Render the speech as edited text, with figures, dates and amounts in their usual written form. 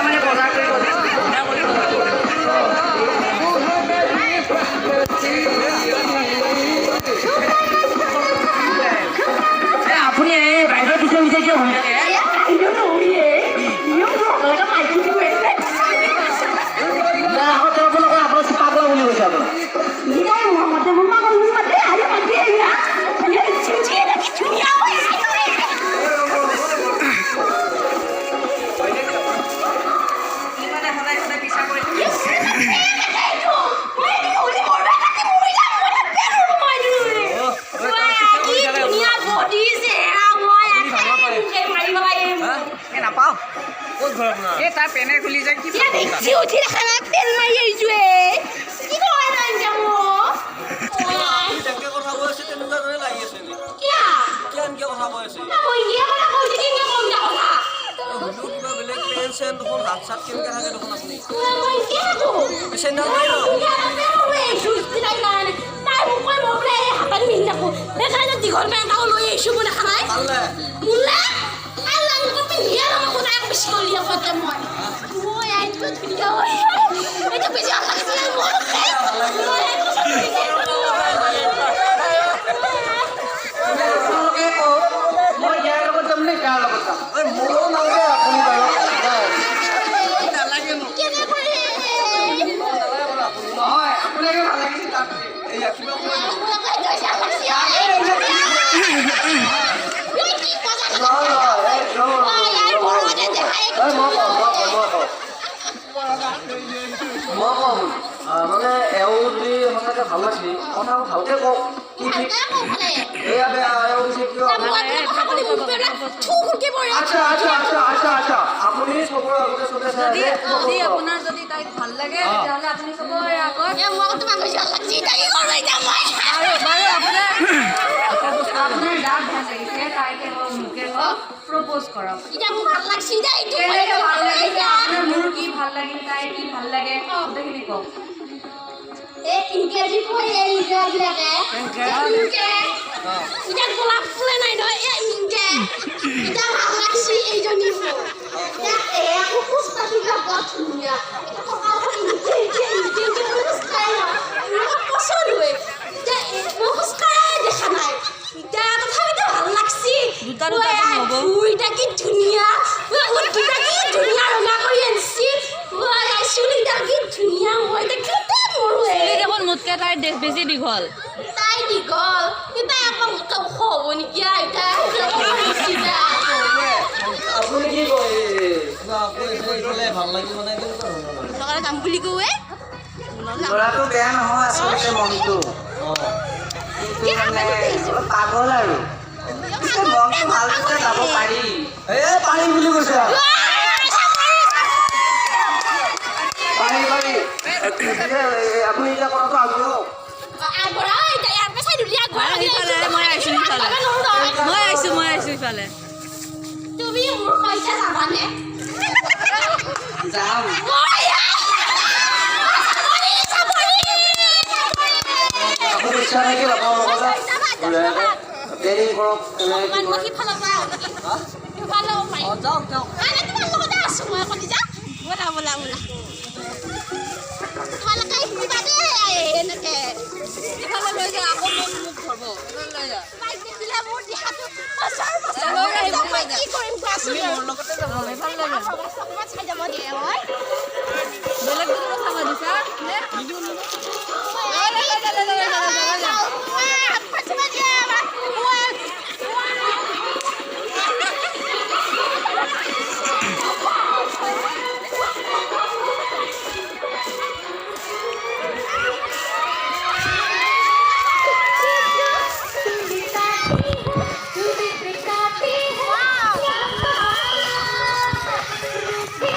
মানে বজাৰ কৰিব আপুনি এই বাহিৰত পিছে পিছে কিয় হৈ থাকে আপোনাৰ পাগলা বুলি কৈছে আপোনাৰ নাপাওঁ ক'ত ঘৰ আপোনাৰ এই তাৰ পেনে খুলি যায় কি উঠি খানা পেন মাৰি আহিছোঁ কি কয় কথা কৈ আছে তেনেকুৱা দৰে লাগি আছে কিয় কথা কৈ আছে কিবা বেলেগ পেন চেন দেখোন হাত চাত কেনেকৈ থাকে দেখোন আপুনি চেণ্ডেল নাই দীঘল পেন এটা লৈ আহিছোঁ মই দেখা নাই মানে এওঁ যদি সঁচাকৈ ভাল লাগছি কথা ভালকৈ কওক কি ঠিক এয়া বেয়া এওঁ পিছে কিয় আপুনি চবৰে আগতে চবে যদি আপোনাৰ যদি তাইক ভাল লাগে তেতিয়াহ'লে আপুনি চবৰে আগত বাৰু আপোনাৰ যাক ভাল লাগিছে তাইকে হওক মোকে হওক প্ৰপ'জ কৰক ভাল লাগিছে আপোনাৰ মোৰ কি ভাল লাগিল তাইৰ কি ভাল লাগে গোটেইখিনি কওক ইংৰাজী কয় ইংৰাজীবিলাকে এতিয়া গোলাপ ফুলে নাই নহয় এতিয়া ভাল লাগছি এইজনী ধুনীয়া পচন্দ হয় দেখা নাই এতিয়া তথাপিতো ভাল লাগছি দুইটা কি ধুনীয়া ধুনীয়া ৰঙা কৰি আনিছি চুলিডাল কি ধুনীয়া মই দেখোন মোতকৈ তাইৰ বেছি দীঘল তাই দীঘল কিন্তু আকৌ মোতকৈ ওখ হ'ব নেকি আপুনি কি কয় ভাল লাগিব মানে যাম বুলি কয় ল'ৰাটো বেয়া নহয় আচলতে মনটো পাগল আৰু মনটো ভাল যাব পাৰি পাৰি বুলি কৈছে পাৰি আপুনি এতিয়া কথাটো আগবঢ়াওক মই আহিছোঁ ইফালে তুমি মোৰ পইচা যাবানে যাম আপুনি ইচ্ছা থাকিল ট্ৰেইনিং কৰক তোমালোকে লৈ যাওঁ আকৌ মোক ধৰব